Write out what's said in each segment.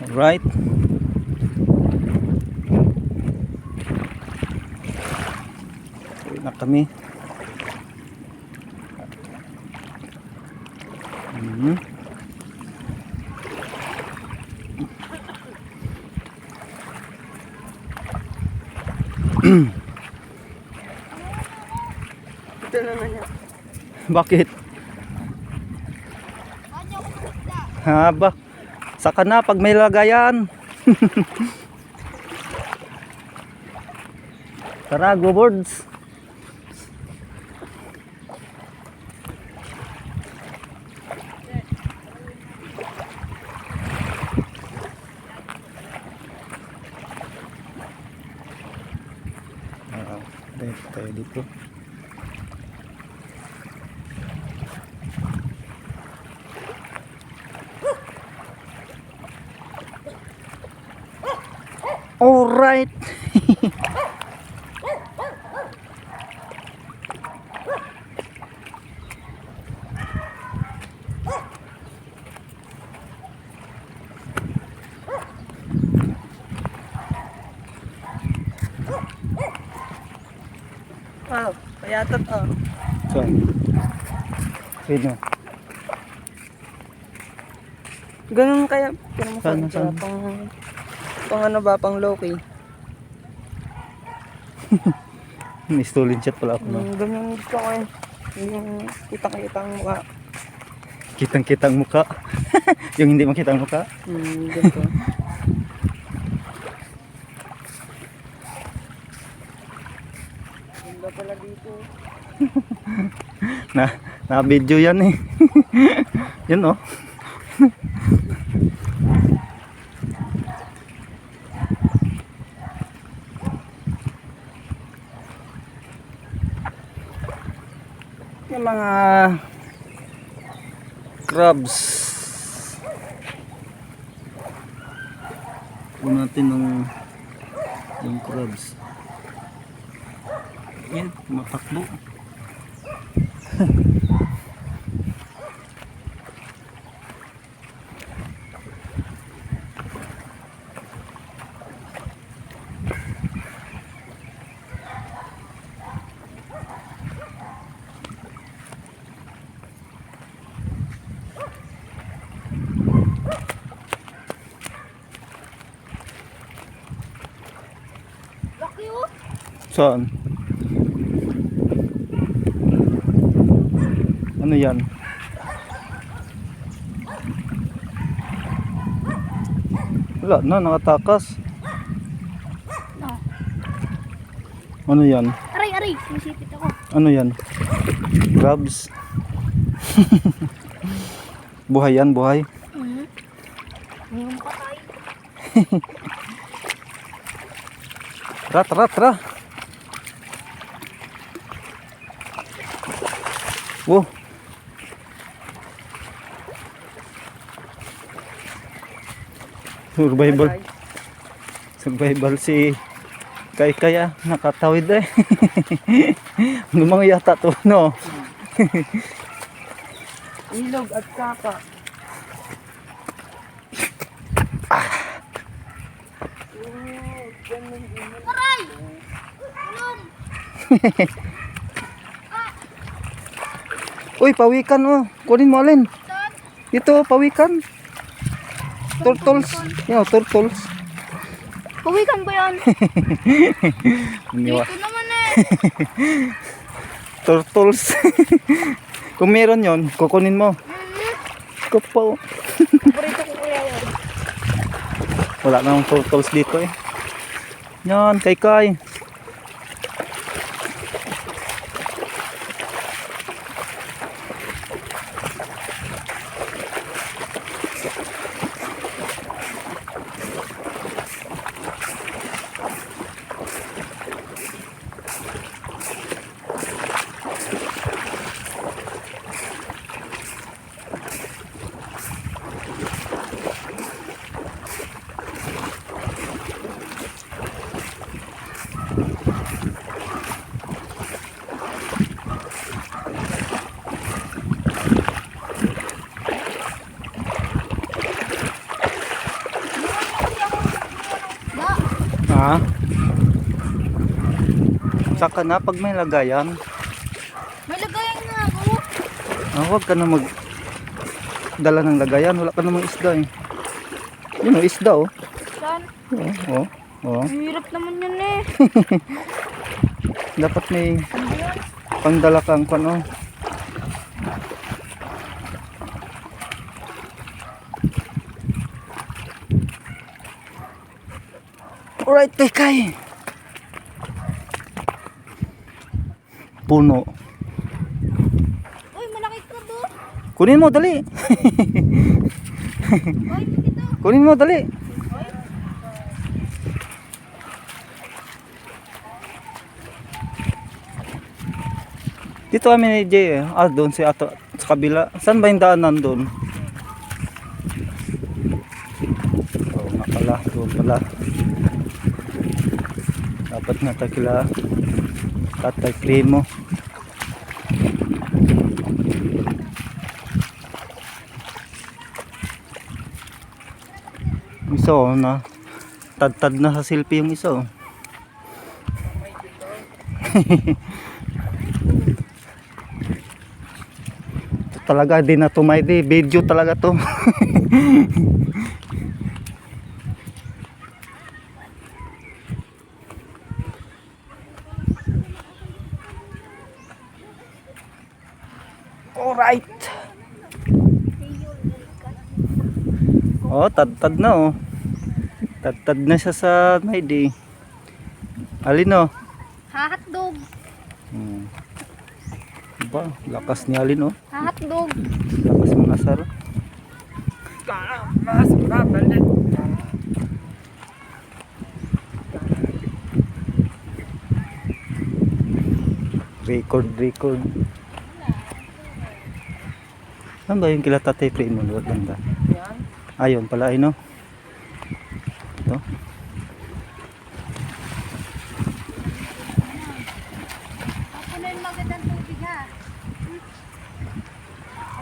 Alright. Uwi na kami. Ito naman yan. Bakit? Haba. Saka na pag may lagayan. Tara, go birds. Tayo dito. All right. Wow, payatot oh. Saan? Sino? Ganun kaya, Saan? kaya pang ano ba, pang low-key. May stolen chat pala ako. No? Ganyan gusto ko eh. Yung kita-kita ang mukha. Kitang-kitang muka. Yung hindi makita ang muka. Ganito. Ganda pala dito. Na video yan eh. Yun oh. Yung mga crabs. Kunin natin yung crabs. Yan, matakbo. Saan? Ano yan? Wala na, nakatakas. No. Ano yan? Aray, masipit ako. Ano yan? Crabs. Buhay yan, buhay. Ngayon patay. Tara. Wow. Survival si Kaya nakatawid eh. Ano mga yata to, no? Ilog at saka. Aray! Tulong! Uy, pawikan oh. Kunin mo alin. Saan? Ito, pawikan. Turtles. Yo, turtles. Pawikan ba yan? Dito naman eh. Turtles. Kung meron yon, kukunin mo. Kapaw. Paborito ko kaya yan. Wala nang turtles dito eh. Yan, kay. Ha? Saka na pag may lagayan. May lagayan nga ako. Huwag ka na mag dala ng lagayan. Wala ka namang isda eh. Yun o, isda oh. Saan? Oo. Oh. Hirap naman yun eh. Dapat may Ano ba yun? pangdala kang ano. Alright, tekay. Puno. Uy, malaki ka to. Kunin mo, dali. Uy, dito. Kunin mo, dali. Dito kami ni Jay eh. Doon si Ato sa kabila. Saan ba yung daanan doon? Oo nga pala, doon pala. Dapat nga tayo kila Tatay Primo. Isa oh, na tad-tad na sa selfie yung isa oh. Ito talaga di na tumaydi, video talaga to. Alright. Oh, tad-tad na oh. Tad-tad na siya sa Mayday. Alin oh? Hahotdog. Ba, lakas ni Alin oh. Hahotdog. Lakas mga sar. Mas babalit. Record. Ano ba yung kila Tatay Primo? Banda. Yan. Ayun pala ay no. Ito. Punin mo agad ang tubig ha.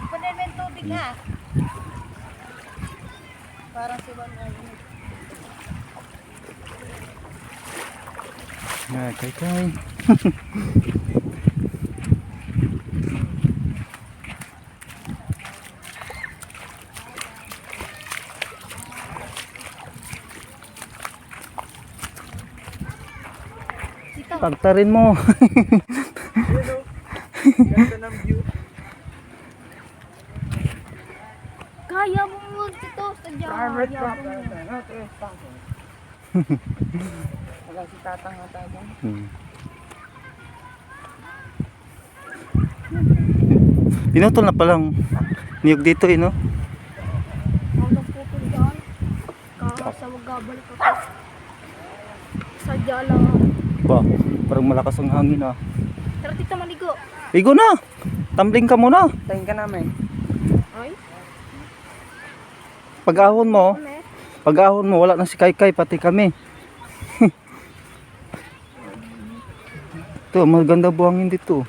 Punin mo yung tubig ha. Parang si Juan Ayun. Kay. Pagtarin mo. Ganda ng view. Kaya mo mo dito sa Private Kaya mo. property. Wala si tatang nga tayo. Pinutol na palang niyog dito eh no. Ako nagpupul dyan. Kakasa magabalik ako. Sadya lang. Ba, parang malakas ang hangin ah. Tara dito maligo. Ligo na. Tumbling ka muna. Tingin ka namin. Ay, Pag-ahon mo, ano eh? pag-ahon mo wala na si Kaykay pati kami. Ito, maganda buhangin dito.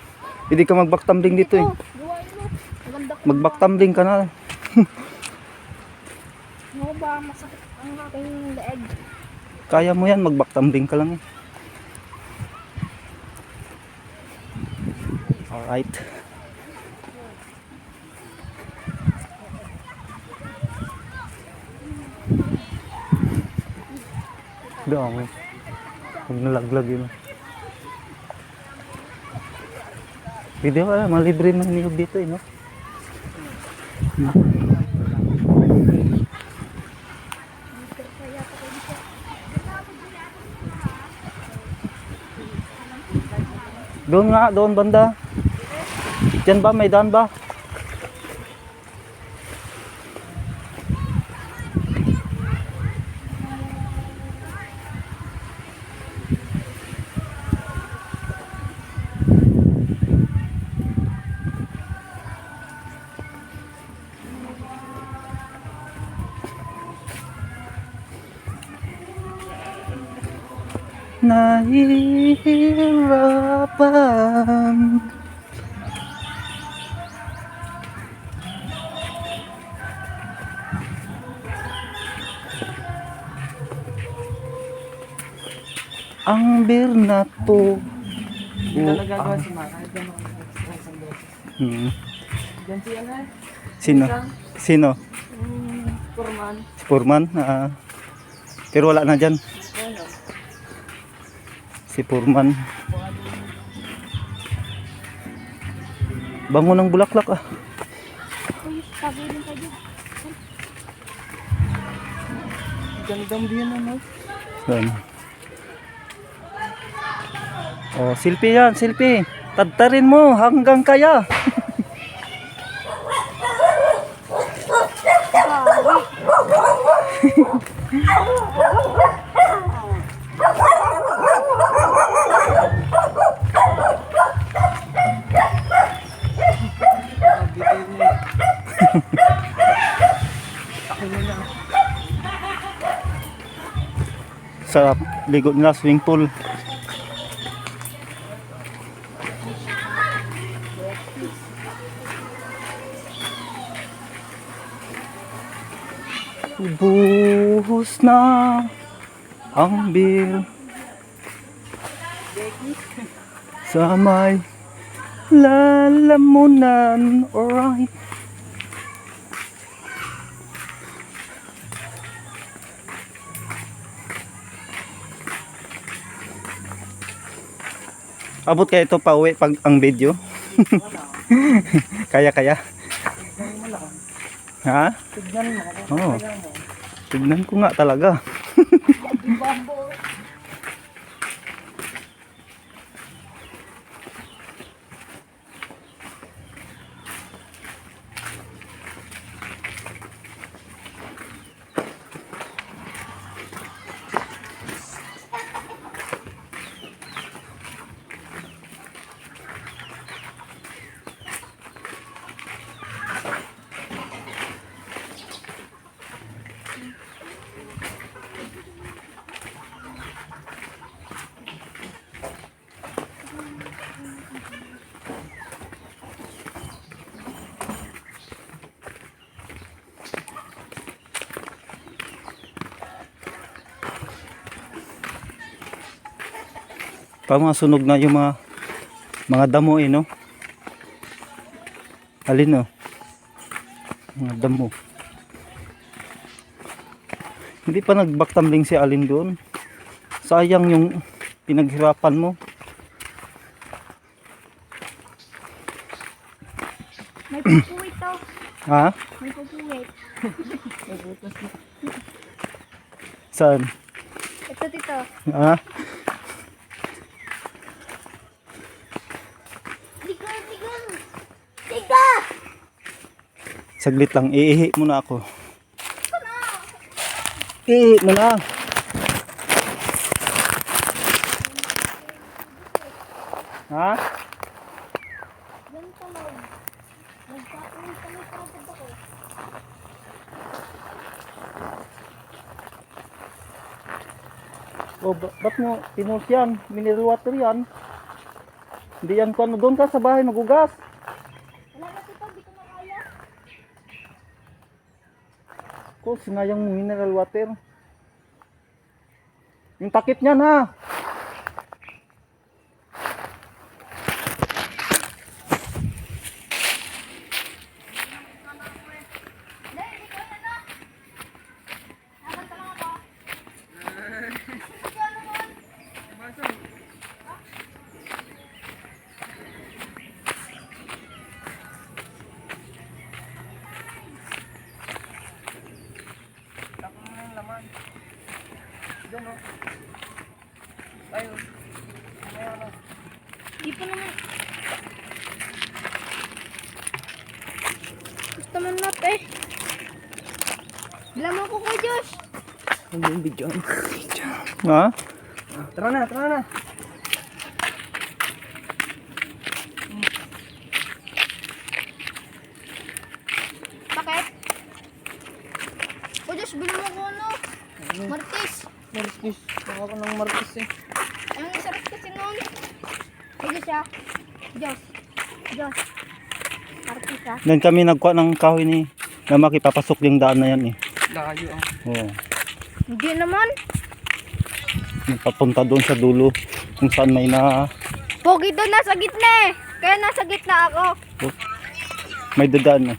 Hindi ka mag-backtumbling dito eh. Gawain mo. Maganda ko. Mag-backtumbling ka na. Ano ba? Masakit ang aking leeg. Kaya mo yan, mag-backtumbling ka lang eh. Alright. Dami. Huwag nalaglag yun. Pwede wala, malibre ng niyog dito eh, no? Doon nga, doon banda. Diyan ba, may daan ba? Nahihirapan. ang beer na to. Hindi na nagagawa si Mara. Diyan ako isang beses. Hmm. Diyan si ano eh. Sino? Sino? Kurman. Si Purman? Pero wala na dyan. Ano? Si Purman. Bango ng bulaklak ah. Uy, pagilin ka dyan. Gandang view naman. Yan. Oh, selfie yan, selfie. Tadtarin mo hanggang kaya. Nabitin mo. Taki mo na. Sarap ligo nila swimming pool. Buhos na ang beer sa may lalamunan. Alright. Abot kaya ito pa uwi pag ang video. Kaya. Ha? Tignan mo. Oo. Tignan ko nga talaga. Parang sunog na yung mga damo eh, no? Alin, no? Mga damo. Hindi pa nagbaktamling si Alin doon. Sayang yung pinaghirapan mo. May pupuwit to. Ha? May pupuwit. Saan? Ito dito. Ha? Tiga! Saglit lang, iihi muna ako. Iihi muna. Ha? Ganito lang. Nagpapawit kami kapag ako. O, ba't mo pinus yan? Mineral water yan. Hindi yan kung ano doon ka sa bahay magugas. Wala na ito, hindi ko na kaya. Ko, sinayang mo mineral water. Yung takip niyan ha. Diyan o. Tayo. Di pa naman. Gusto man natin. Bilang mo ko kay Josh. Ano yung video? Ha? Tara na, tara na. Bakit? O Josh, bilang mo ko ano? Martis. Martis. Baka ko ng martis eh. Ang sarap kasi nun. Ay Josh ah. Josh. Josh. Martis ah. Doon kami nagkuha ng kahoy ni Lamaki, papasok yung daan na yan eh. Layo ang. Oo. Hindi naman. papunta doon sa dulo kung saan may Pogi doon nasa gitna eh. Kaya nasa gitna ako. may dadaan.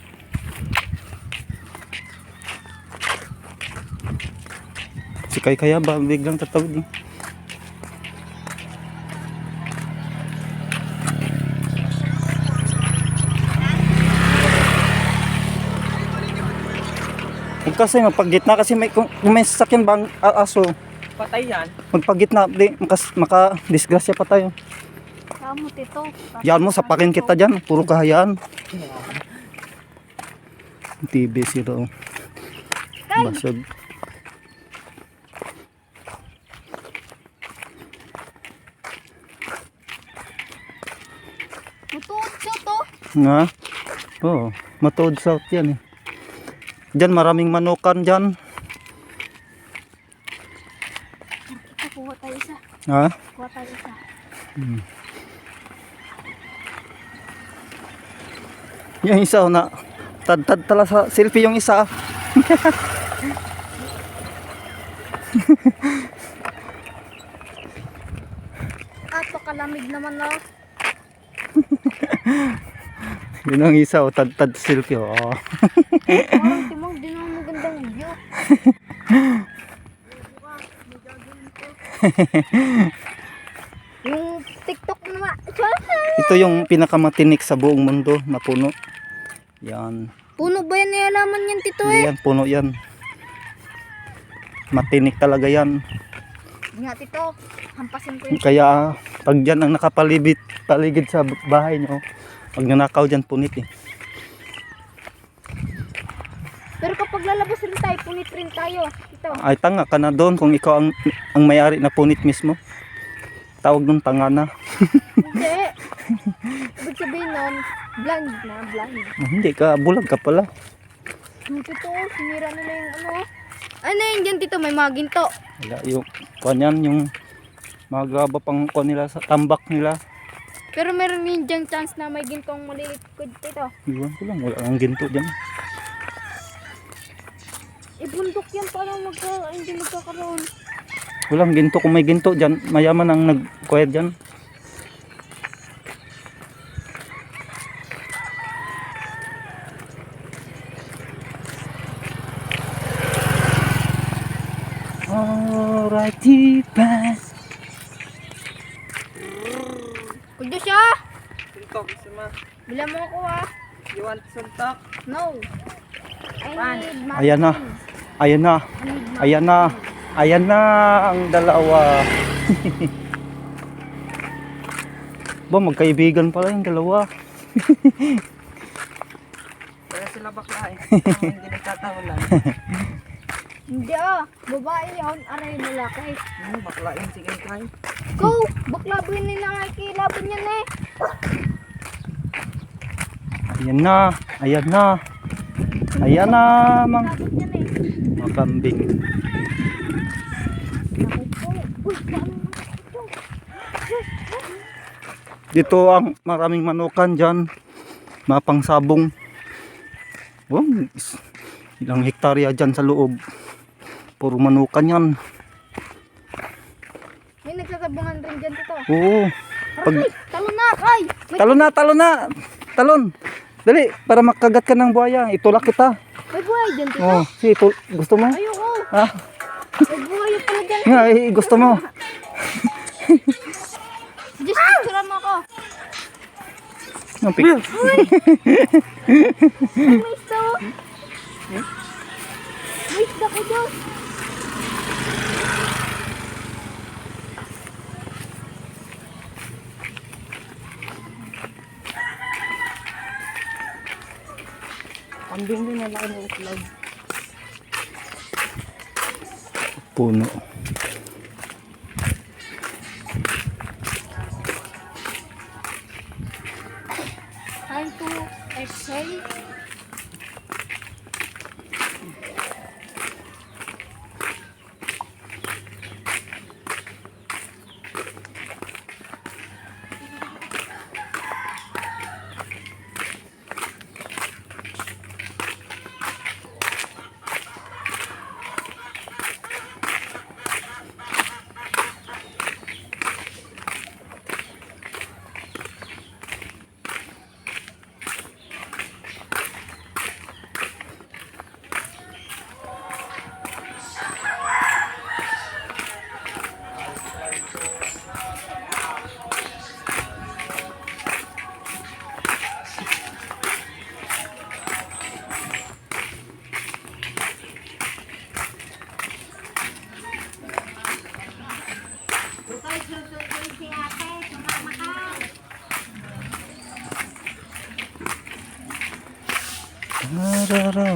Si kaya ba biglang tatawid eh. Huwag kasi magpagitna kasi kung may sasakyan bang aso, Patay yan. magpagitna di maka-disgrasya pa tayo. Kamot ito. Yan mo, sapakin kita dyan. Puro kahayaan. TV zero. Basag. Mutuot siya to. Nga? Oo. Matuod south yan eh. Dyan maraming manukan dyan. Ito, kuha tayo isa. Ha? Kuha tayo isa. Yung isa na tad tala sa selfie yung isa. At pakalamig naman na. Yun ang isa tad selfie oh. Parang timang din ang magandang view. Yung TikTok naman. Ito yung pinakamatinik sa buong mundo na puno. Yan. Puno ba yan nialaman yan, Tito eh? Yan, puno yan. Matinik talaga yan. Nga, Tito. Hampasin ko yun. Kaya pag dyan ang paligid sa bahay nyo, pag nanakaw dyan punit eh. Pero kapag lalabas rin tayo, punit rin tayo. Ito. Ay tanga ka na doon kung ikaw ang may-ari na punit mismo. Tawag nung tanga na. Hindi. Ibig sabihin nun, blind na, blind. Hindi ka, bulag ka pala. Yung Tito, sinira nila yung ano. Ano yun dyan, Tito? May mga ginto. Wala yung kanyan, yung magaba pang kuha nila sa tambak nila. Pero meron din dyan chance na may gintong maliit ko, Tito. Iwan ko lang, wala kang ginto dyan. Bundok yan para hindi magkakaroon. Walang ginto, kung may ginto dyan, mayaman ang nagkuha dyan. Alrighty, pass. Kudo siya! Suntok, gusto mo? Bila mo ako ah. You want suntok? No. I need my Ayan na. Ayan na. Ayan na. Ayan na ang dalawa. Ba, magkaibigan pala yung dalawa. Kaya sila bakla eh. Hindi nagtatawalan. Hindi ah. Babae yun. Aray lalaki. Bakla yun. Sige, try. Go! Baklabin nila nga ikilaban yan eh. Ayan na. Ayan na. Ayan na. Laban yan eh. Mga kambing. Uy, paano ito? Dito ang maraming manukan dyan. Mapangsabong. Wow, ilang hektarya dyan sa loob. Puro manukan yan. May nagsasabungan rin dyan, Tito. Oo. Pag, Ay, talon na, Kay! May, talon na, talon na. Talon. Dali, para makagat ka ng buhaya. Itulak kita. may buhay dyan, Tito. Oh, si gusto mo? Ayoko. Ha? May buhay pala dyan. Nga, gusto mo. Just picturean mo ako. Ang pik. May isda oh. May isda ko dyan. Kambing din na laki ng itlog. Puno. Time to exhale.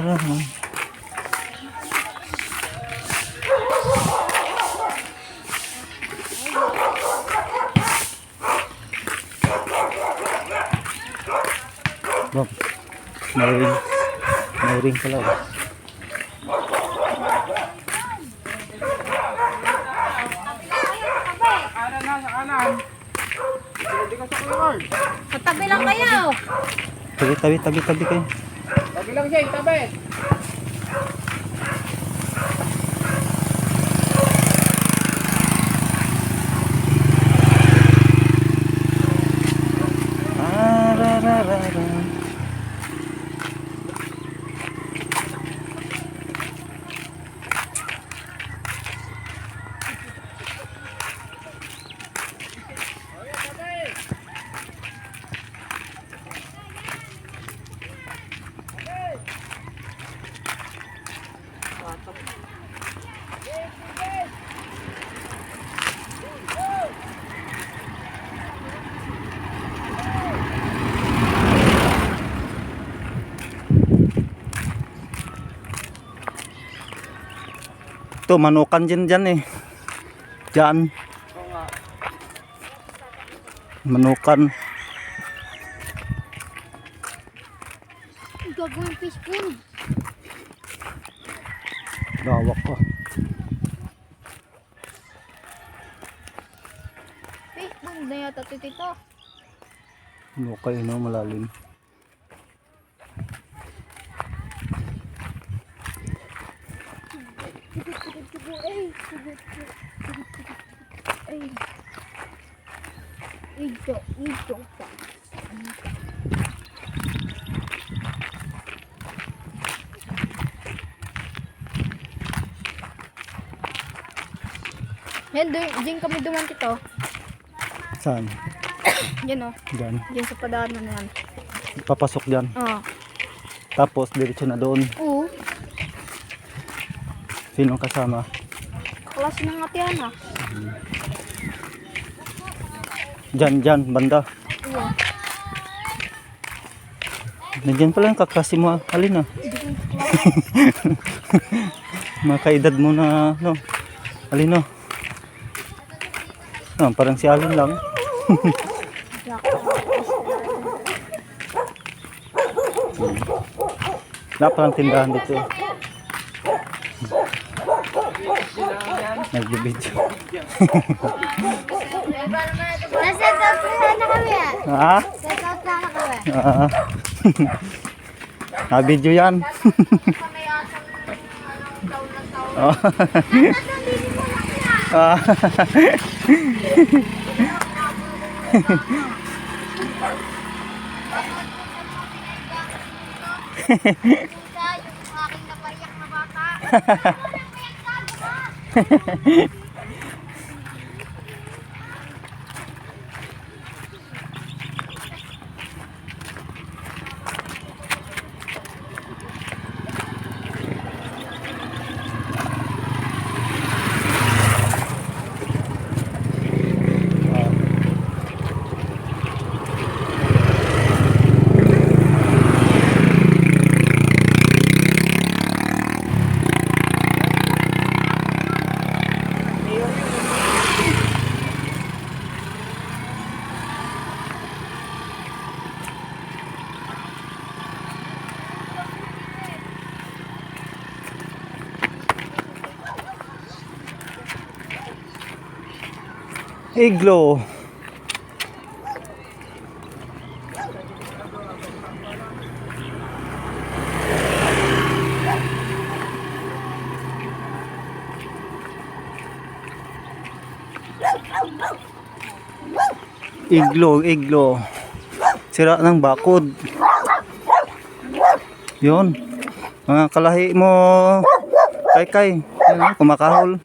Bob, may ring pala. Oh. Kanan na, sa kanan. Hindi ka sa kuya. Patabi lang kayo. Tabi kayo. Tabi lang siya, tabi. Ito, manukan dyan eh. Dyan. Manukan. Gagawin fish pool. Gawak ko. Fish pool na yata tito. Manukay no, malalim. Ito pa. Yan, diyan kami duman tito. Saan? Yan o. Dyan. Diyan sa padaanan na yan. Papasok dyan. Ah. Tapos, diretso na doon. Oo. Sinong kasama? Klase ng atihan ha. Dyan, banda. Oo. Nandiyan pala yung kaklase mo. Alin ah. Mga kaedad mo na, no? Alin no? Ah, parang si Alin lang. Wala palang tindahan dito. Nag-video. Nasa top na kami ah. Ha? Sa top na kami. Video yan. Oh. Ah. Yung aking napariyak na bata. Iglo. Iglo. Sira ng bakod. Yun. Mga kalahi mo. Kay. Yan, kumakahol.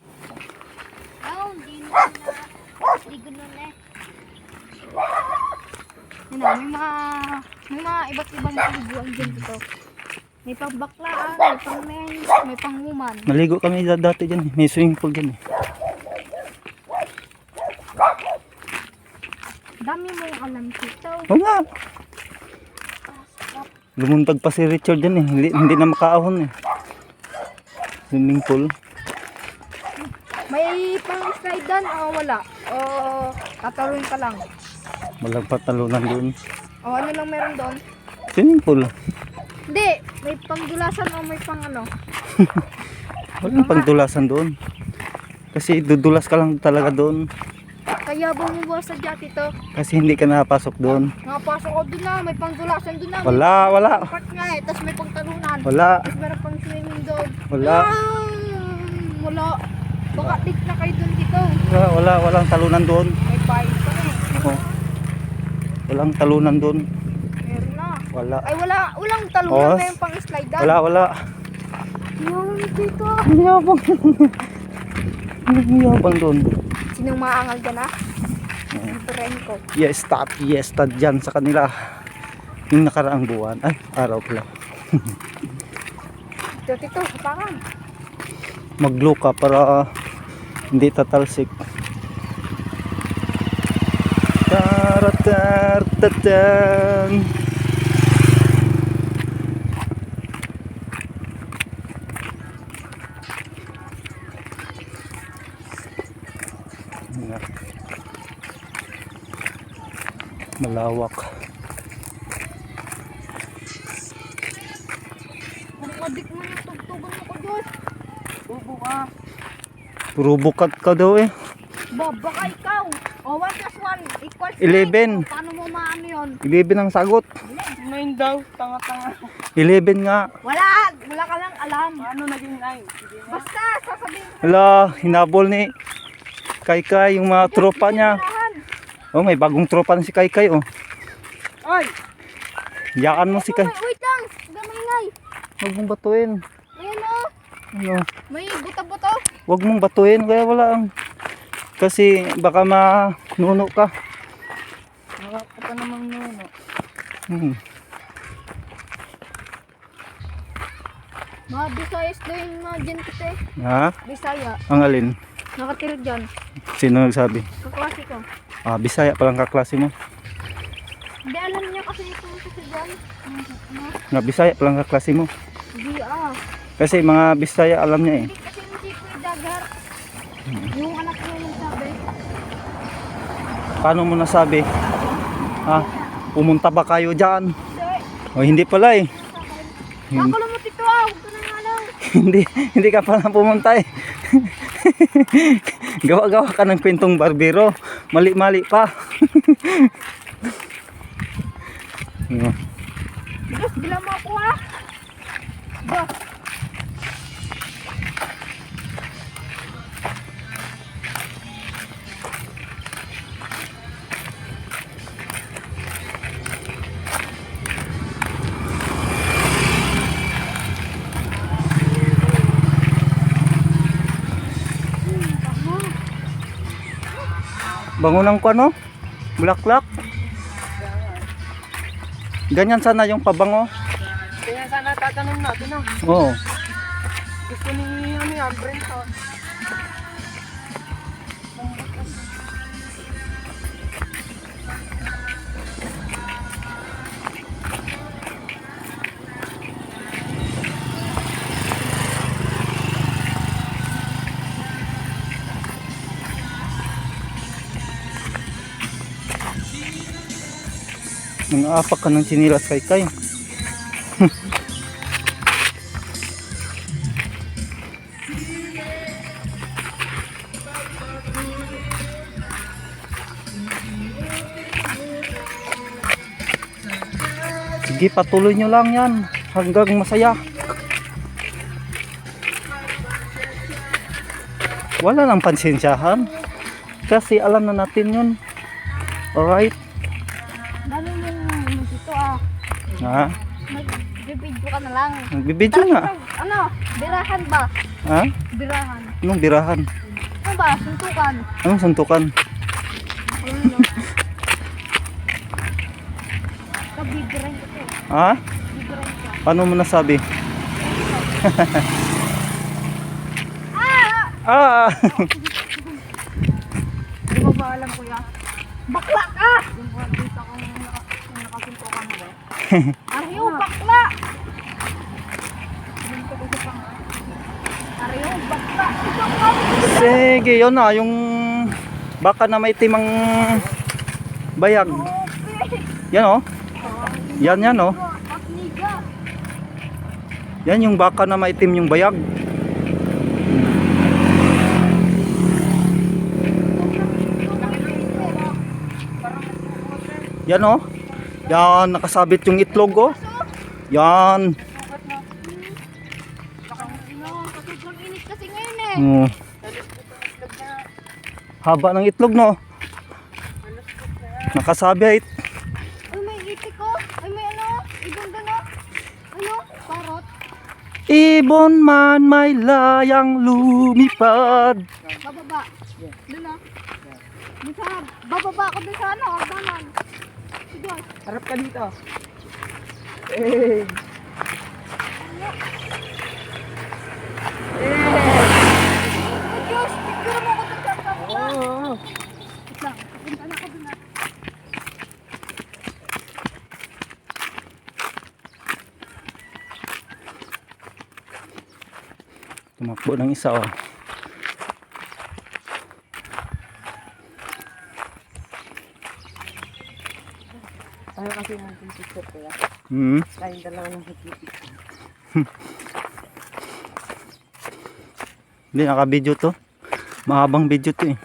May mga iba't ibang paliguan dyan dito. May pangbaklaan, may pang men's, may panghuman. Naligo kami dati dyan. May swimming pool dyan. Dami mo yung alam dito. Oo nga. Lumundag pa si Richard dyan eh. Hindi na makaahon eh. Swimming pool. May pang-slide doon o wala? O tatalon ka lang? Walang patalunan doon. O ano lang meron doon? Swimming pool. Hindi, may pangdulasan o may pang ano? Walang pagdulasan doon. Kasi dudulas ka lang talaga doon. Kaya bumubuha sa jet ito. Kasi hindi ka nakapasok doon. Nakapasok ko doon na, may pangdulasan doon na. Wala. Part nga eh, tapos may pangtalunan. Wala. Tapos meron pang swimming doon. Wala. Wala. Baka dik na kayo doon dito. Walang talunan doon. May bayad pa eh. Oh. Walang talunan doon. Meron na. Wala. Ay walang talunan Oh. na yung pang-slide doon. Wala. Yung dito. Ang yabang. Ang yabang doon. Sinong maangal dyan ah? Yung ko. Yes, start dyan sa kanila. Yung nakaraang buwan. Ay, araw pala. Tito, hapakan. Mag-glue ka para hindi tatalsik. Taratartatan. Malawak. Kung madik mo yung tugtugan mo ko doon. Bubo ka. Puro bukat ka daw eh. Baka ikaw. O 1 plus 1 equals 11. 9. Paano mo maano yun? 11 ang sagot. 9 daw, tanga-tanga. 11 nga. Wala ka lang alam. Ano naging 9? Basta, sasabihin ko Hala, hinabol ni Kaykay yung mga tropa niya. Oh, may bagong tropa na si Kaykay oh. Ay! Yaan mo si Kay. Wait lang, gamay. Huwag mong batuin. Ayan o, Ano? may buto-buto. Huwag mong batuin kaya wala ang. Kasi baka manuno ka. Nakaka pa namang nuno. Mga Bisayas daw yung mga dyan kasi. Ha? Bisaya, Ang alin? nakatira dyan. Sino nagsabi? Kaklase ko. Ah, Bisaya palang kaklase mo. Hindi alam niya kasi itong kasi dyan. Ano? Na Bisaya palang kaklase mo. Hindi ah. Kasi mga Bisaya alam niya eh. Hindi kasi hindi ko dagar. Yung anak niya yung sabi. Paano mo nasabi? Ha? Pumunta ba kayo dyan? Hindi. O hindi pala eh. Nakulo mo tito ah. Huwag ka nang alaw. hindi ka pala pumunta eh. Gawa-gawa ka ng kwentong barbero. Mali-mali pa. Diyos, bilang mo ako ah. Diyos. Bangunang ko ano? Bulaklak. Ganyan sana yung pabango. Kaya sana tatanong natin ah. Oo. Gusto ni ano yan, Brenton. Nang-aapak ka ng sinilas kay Kay. Sige, patuloy nyo lang yan hanggang masaya. Wala nang pansensyahan kasi alam na natin yun. Alright? Dami yung dito ah. Ha? Mag-video ka na lang. Nagbibidyo nga. Ano? Birahan ba? Ha? Birahan. Anong birahan? Ano ba? Suntukan. Anong suntukan? Ano? Kabibirahin ko to. Ha? Bibirahin ko. Paano mo nasabi? Ah! Ah! Di mo ba alam kuya? Bakla ka! Yung dito akong nakasuntukan mo ba? Ayaw, bakla. Dito ko sa panga. Ari yung bakla. Ito ka. Sige, yun na. Yung baka na may timang bayag. Yan oh. Yan oh. Pakniga. Yan yung baka na maitim yung bayag. Yan oh. Yan, nakasabit yung itlog oh. Yan. Sobrang init kasi ngayon eh. Oh. Haba ng itlog no. Nakasabit. Ay, may itik ko. Ay, may ano. Ibon doon oh. Ano? Parot. Ibon man may layang lumipad. Bababa. Doon ah. Doon sa, bababa ako doon sa ano. Danan. Sige. Harap ka dito. Eh. Oh, Diyos. Picture mo ako doon sa baba. Oo. Wait lang. Papunta na ako doon ah. Tumakbo ng isa oh. Tayo kasi natin picture ko yan. Hmm. Tayong dalawa ng hikipit. Hindi, naka-video to. Mahabang video to eh.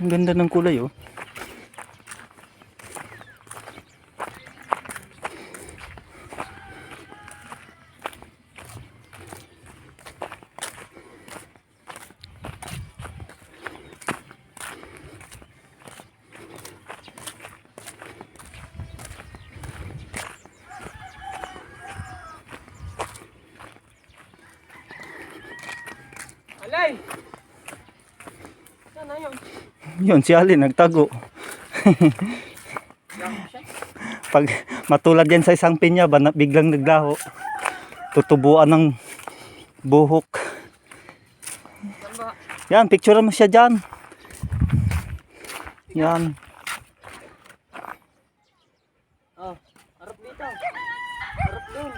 Ang ganda ng kulay oh. Alay! Sana yun. Yun, si Alin nagtago. Pag matulad yan sa isang pinya, biglang naglaho. Tutubuan ng buhok. Saan ba? Yan, picture mo siya dyan. Yan. Oh, harap dito. Harap dun.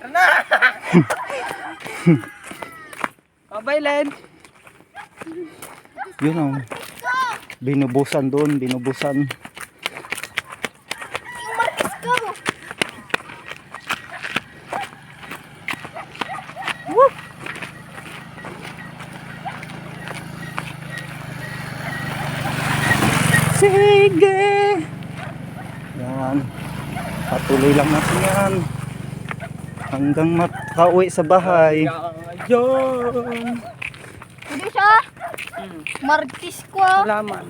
Tara na! Bye-bye, Len. Yun oh. Binubusan doon, binubusan. Martis ka. Sige! Yan. Patuloy lang natin yan. Hanggang makauwi sa bahay. Yan. Hindi siya. Martis ko. Salamat.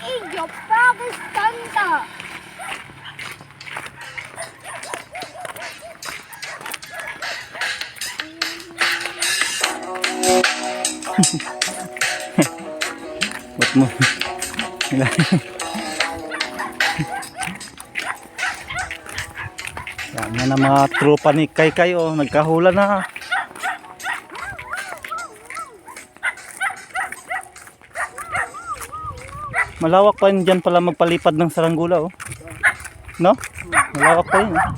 Iyo, Pakistanta. Ba't mo? Yan na na mga tropa ni Kaykay oh, nagkahula na. Malawak pa rin dyan pala magpalipad ng saranggula oh. No? Malawak pa rin oh.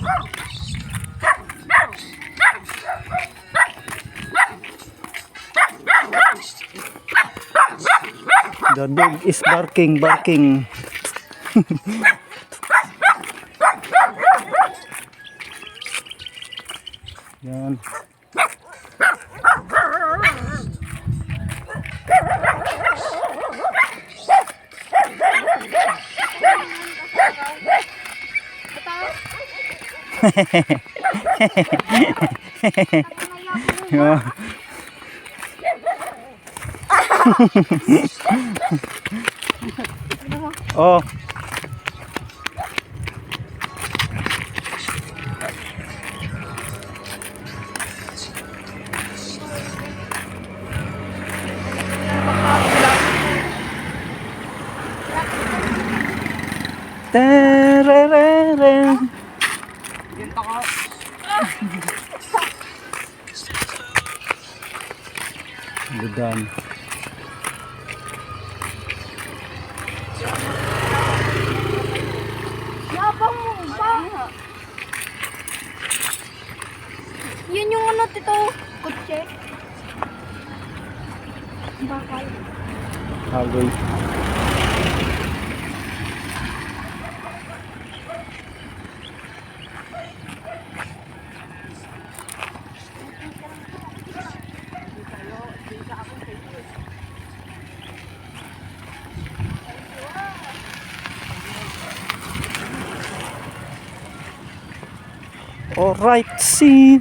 The dog is barking, barking. Yan. Yeah. Oh. Ludan. Yabang mo ba? Yan yung ano, tito. Kutse. Bakal. Hagoy. Alright, see.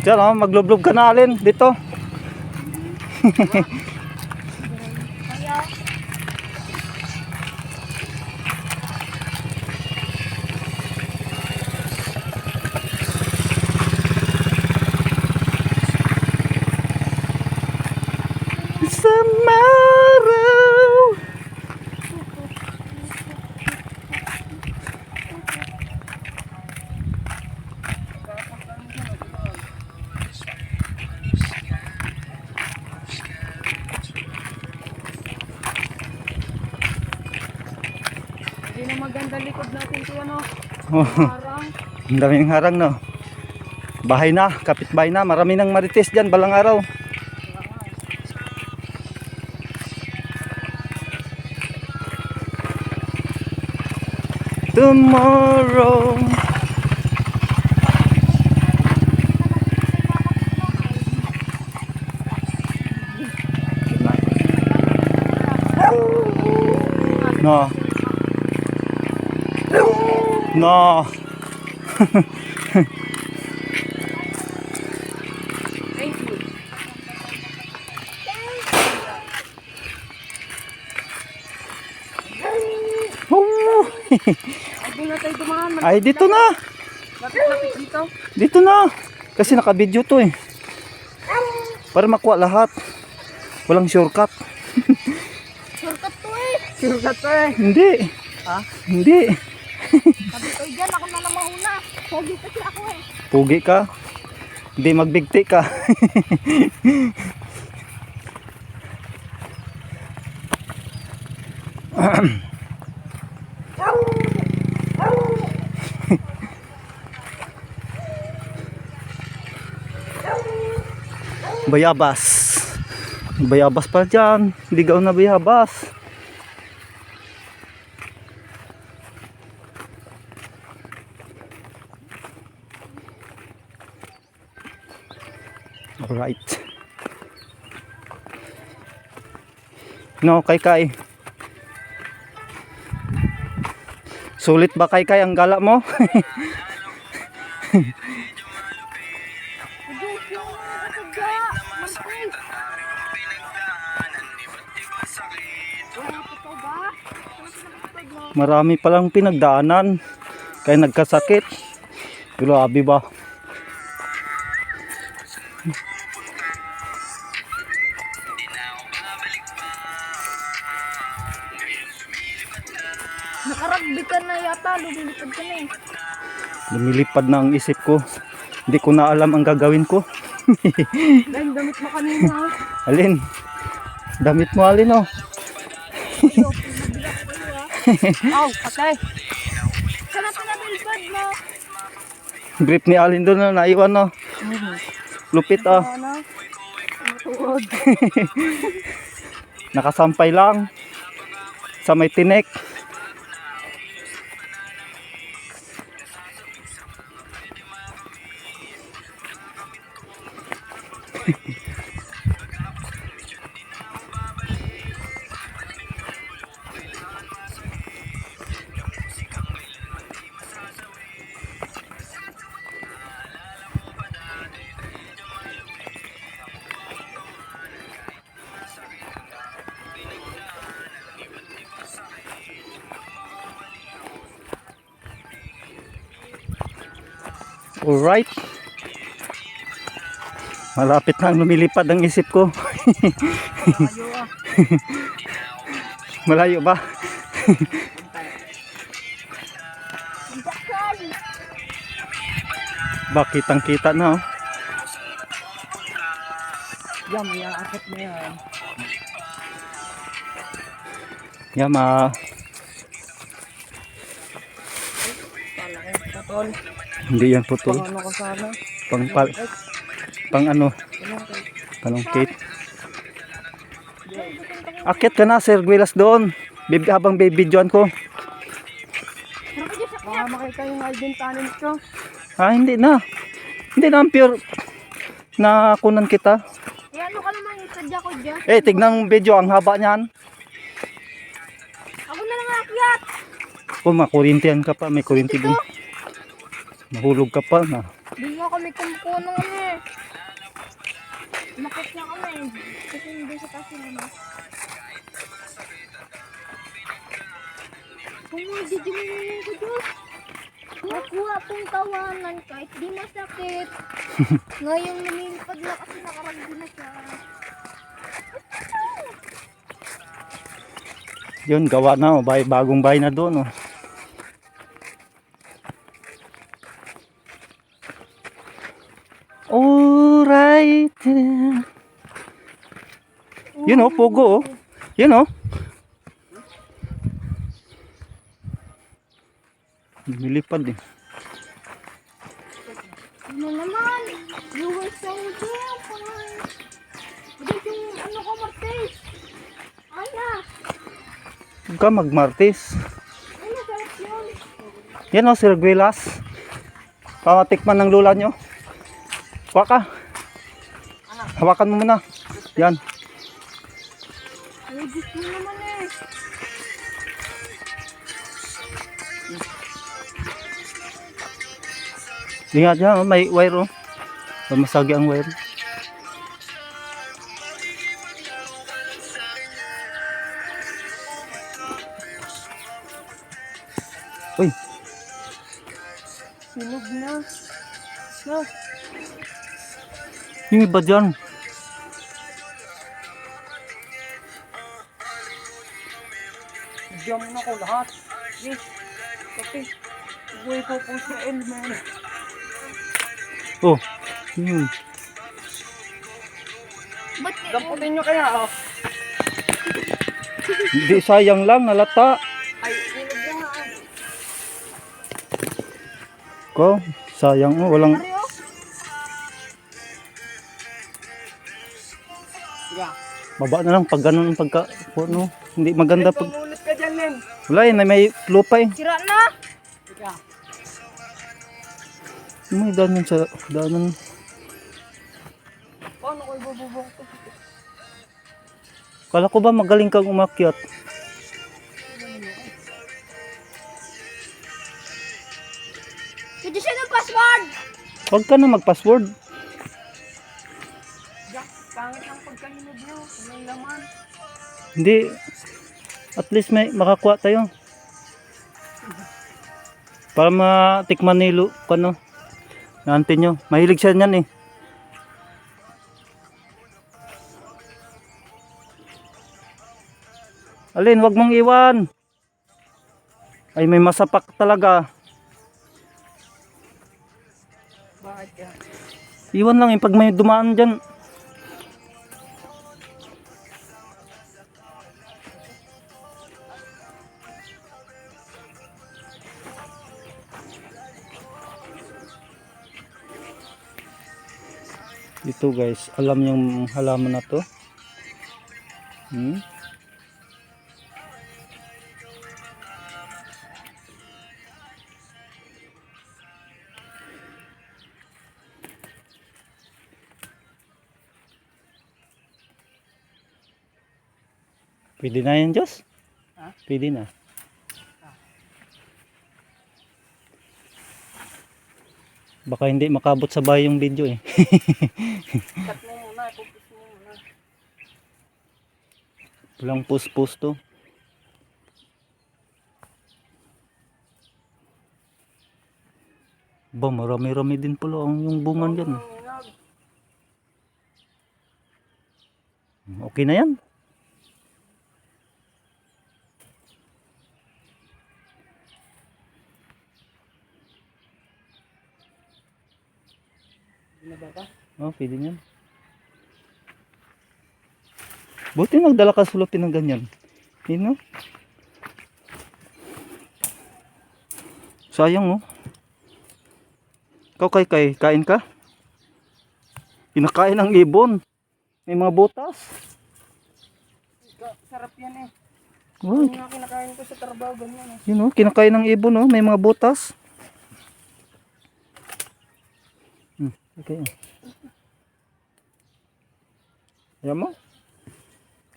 Diyan oh, maglublob ka na alin dito. Kaya, Isang araw. Hindi na maganda likod natin ito ano. Oh, Parang. ang daming harang no. Bahay na, kapitbahay na. Marami nang marites dyan balang araw. Tomorrow. No. No. Thank you. Oh. Ay, doon na tayo dumaan. Ay, dito na. Lapit-lapit dito. Dito na. Kasi naka-video to eh. Para makuha lahat. Walang shortcut. shortcut to eh. Sugat to eh. Hindi. Ha? Hindi. Sabi ko dyan, ako na lang mauna. Pogi kasi ako eh. Pugi ka. Hindi magbigti ka. Bayabas. Bayabas pa dyan. Ligaw na bayabas. Alright. No, Kay. Sulit ba Kay ang gala mo? Diyos yung mga kasagya. Marquez. Wala pa to ba? Ano pinakapag mo? Marami palang pinagdaanan kaya nagkasakit. Grabe ba? Nakaragbi ka na yata. Lumilipad ka na eh. Lumilipad na ang isip ko. Hindi ko na alam ang gagawin ko. Dahil damit mo kanina. Alin? Damit mo alin oh. Aw, patay. Sana pinabilipad mo. Grip ni Alin doon na naiwan no. Lupit ah. Ano? Tuod. Nakasampay lang sa may tinik. Alright. Malapit na lumilipad ang isip ko. Malayo ah. Malayo ba? Bakal. Bakit ang kita na oh. Yan, may aakit na yan. Yama. Palaki ka tol. Hindi yan putol. Pang ano ka sana. Pang ano? Panungkit. Akit ka na Sir Guilas doon. Habang bibidyoan ko. Baka makita yung Alvin talent ko. Hindi na. Hindi na ang pure na kunan kita. Eh, ano ka naman yung sadya ko dyan? Tignan ang video. Ang haba niyan. Ako na lang akyat. Makurintihan ka pa. May kurinti din. Mahulog ka pa na. Di nga kami kumukunong ano eh. Makit na kami. Kasi hindi sa taas yun ano. Kung hindi mo ko Diyos. Nakuha pong tawanan kahit di masakit. Ngayong lumilipad na kasi nakaragdi na siya. Yun, gawa na. Bagong bahay na doon. Alright. Yun pugo Yun Lumilipad eh. Ano naman? You were so different. Hindi yung ano ko Martes. Ay na. Huwag ka magmartis. Ay na, sarap yun. Yan Sir Guilas. Pamatikman ng lula nyo. Kuha ka. Hawakan mo muna. Yan. Ay, gusto mo naman eh. Ingat dyan, may wire Masagi ang wire. Uy. Sinog na. No. Yung iba dyan. Diyan mo na ko lahat. Yes. Kasi, buhay ko po sa Elmer. Yun. Ba't Damputin nyo kaya oh. Hindi sayang lang, nalata. Ay, sinog na nga. Ko, sayang walang. Mario? Yeah. Baba na lang pag ganun pagka hindi maganda pag Pangulit ka dyan, Len. wala may lupa eh. Sira na. Ika. May daanan sa daanan. Paano ko ibububok to? Kala ko ba magaling kang umakyat? Pwede siya ng password. Huwag ka na mag-password. Yeah. Pangit ang pagkahinog nyo. Walang laman. Hindi. At least may makakuha tayo. Para matikman nilo kano. Nantin nyo. Mahilig siya niyan eh. Alin, wag mong iwan. Ay, may masapak talaga. Bakit ka? Iwan lang pag may dumaan dyan. Ito guys, alam yung halaman na to. Pwede na yan, Diyos? Ha? Pwede na. Baka hindi makabot sa bahay yung video eh. Cut mo muna. Pupus mo muna. Walang push-push to. Ba, marami-rami din pala ang yung bungan dyan. Okay na yan. Binababa. Oh, pwede yan. Buti nagdala ka sulupin ng ganyan. Yun, no? Sayang, oh. Ikaw kay, kain ka? Pinakain ng ibon. May mga butas. Sarap yan eh. Uy, Yung nga kinakain ko sa trabaho, ganyan eh. yun, oh. Kinakain ng ibon, oh. May mga butas. Okay. Ayan mo.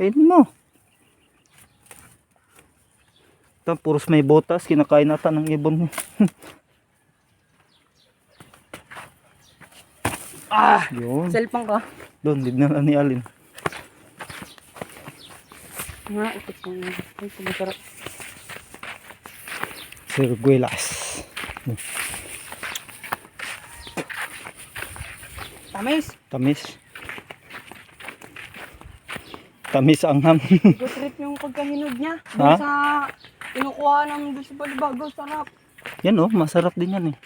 Kainin mo. Ito, puros may butas. Kinakain nata ng ibon. Yun. Cellphone ka? Doon, dinala ni Alin. Nga, ito po. Ay, masarap. Sirguelas. Tamis. Tamis. Tamis ang ham. Good trip yung pagkahinog niya. Doon sa kinukuha ng doon sa Balibago. Sarap. Yan, oh, masarap din yan, eh.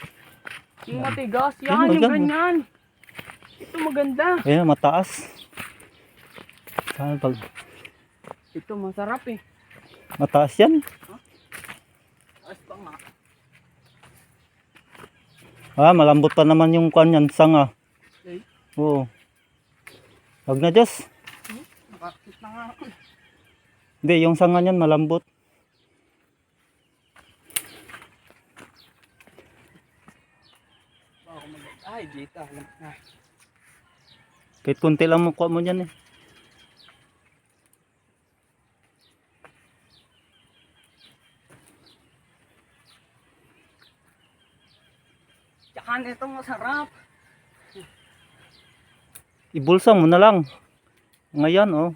Yung matigas. Yan, Yan, yung yan. ganyan. Ito maganda. Ayan, mataas. Saan pag Ito masarap eh. mataas yan? As pa nga. Ah, malambot pa naman yung kanyan, sanga. Okay. Oo. Wag na, Diyos. Nakakit na nga ako. Hindi, yung sanga niyan malambot. Ay, dita. Alam na. Kahit konti lang mo kuha mo dyan, eh. Tsaka nito masarap. Ibulsa mo na lang. Ngayon, oh.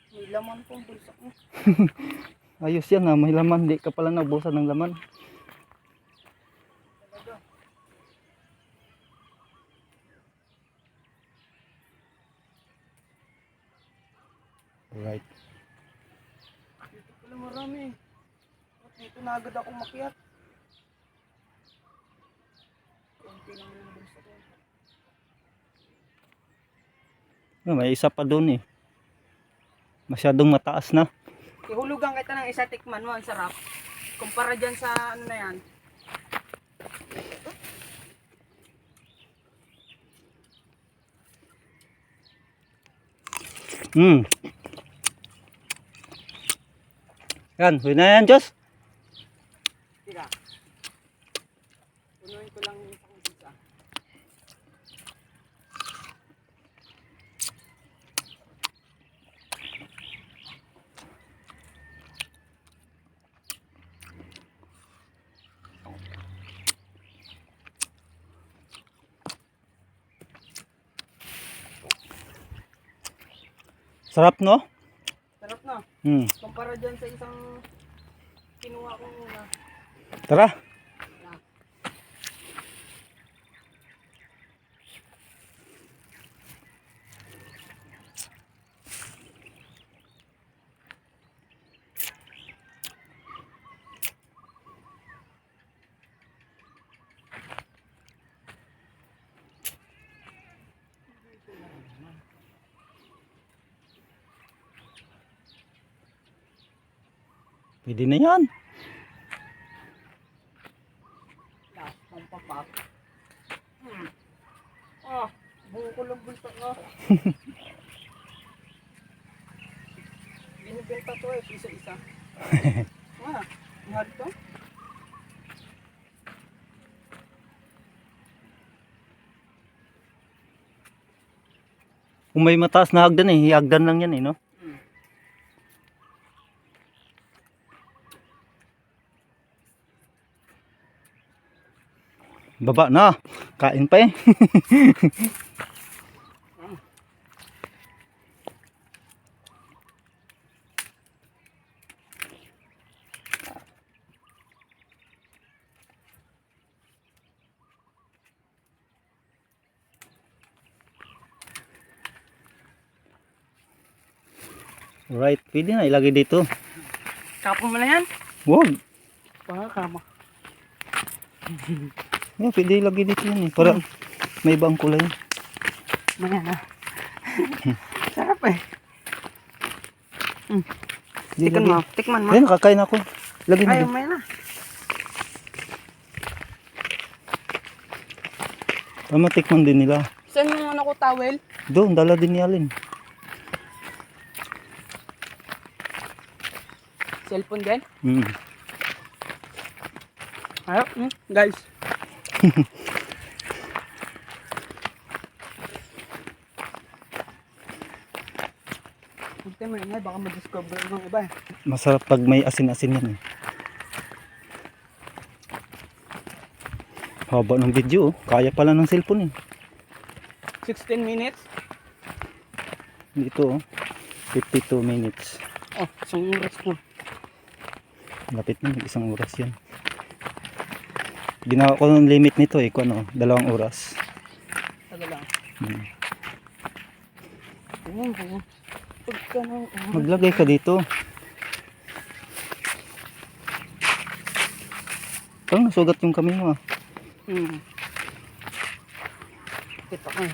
May laman po ang bulsa ko. Ayos yan, ah. May laman. Hindi ka pala nagbulsa ng laman. Alright. Dito pala marami. At dito na agad ako makiat. Kunti lang yung bulsa ko. May isa pa doon, eh. Masyadong mataas na. Ihulugan kita ng isa, tikman mo. Ang sarap. Kumpara dyan sa ano na yan. Yan, huwag na yan, Diyos. Tira. Punuin ko lang yung isang bulsa. Sarap, no? Sarap na. Kumpara dyan sa isang kinuha ko muna. Tara. Pwede na yan. Last, pampapak. Buo ko lang bulsa nga. Binibenta to eh, isa-isa. Mahal to? Kung may mataas na hagdan, eh. Hagdan lang yan, eh, no? Baba na. Kain pa, eh. Right, pwede na ilagay dito. Kapon mo na yan. Wag. Kama. Yan, pwede ilagay dito yan eh. Para may ibang kulay. Maya na. Sarap eh. Di, Tikman lagay. mo. Tikman mo. Ayun, nakakain ako. Lagay mo Ay, dito. maya na. Para matikman din nila. Saan yung ano ko towel? Doon, dala din ni Alin. Cellphone din? Mm. Ayaw, guys. Huwag tayo maingay, baka ma-discover ng iba eh. Masarap pag may asin-asin yan eh. Haba ng video oh. Kaya pala ng cellphone eh. 16 minutes? Dito oh. 52 minutes. Oh, isang oras po. Lapit na, isang oras yan. Ginawa ko ng limit nito eh. Kung ano, 2 oras. Taga lang. Hmm. Pagka ng Maglagay ka dito. Parang nasugat yung kamay mo ah. Kita ko eh.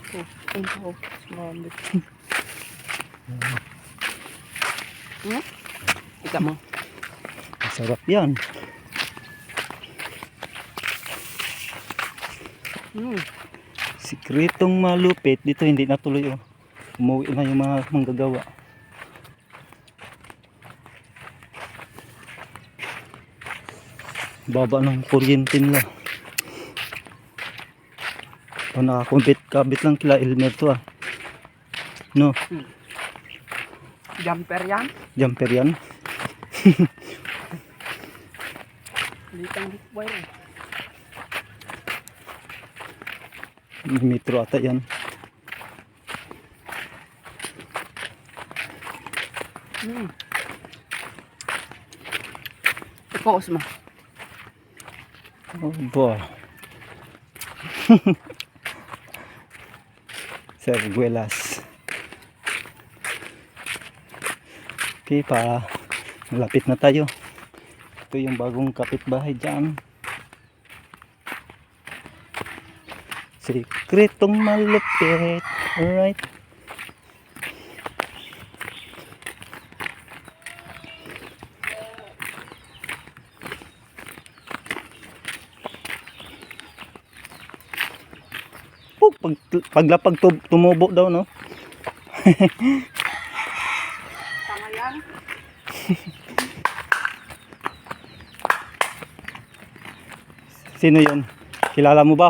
Oh, ano ko? Sumabit. Ika mo. Masarap yan. Sikretong malupit. Dito hindi natuloy oh. Umuwi na yung mga manggagawa. Baba ng kuryente nila. O nakakumpit-kabit lang kila Elmer to ah. No, Jumper yan? jumper yan. Litang wire eh. Metro ata yan. I-focus mo. Oh boy. Serguelas. Okay pa. Malapit na tayo. Ito yung bagong kapitbahay dyan. Sikretong malupit. Alright. Oh, paglapag tumubo daw no. Tama yan. Sino yun? Kilala mo ba?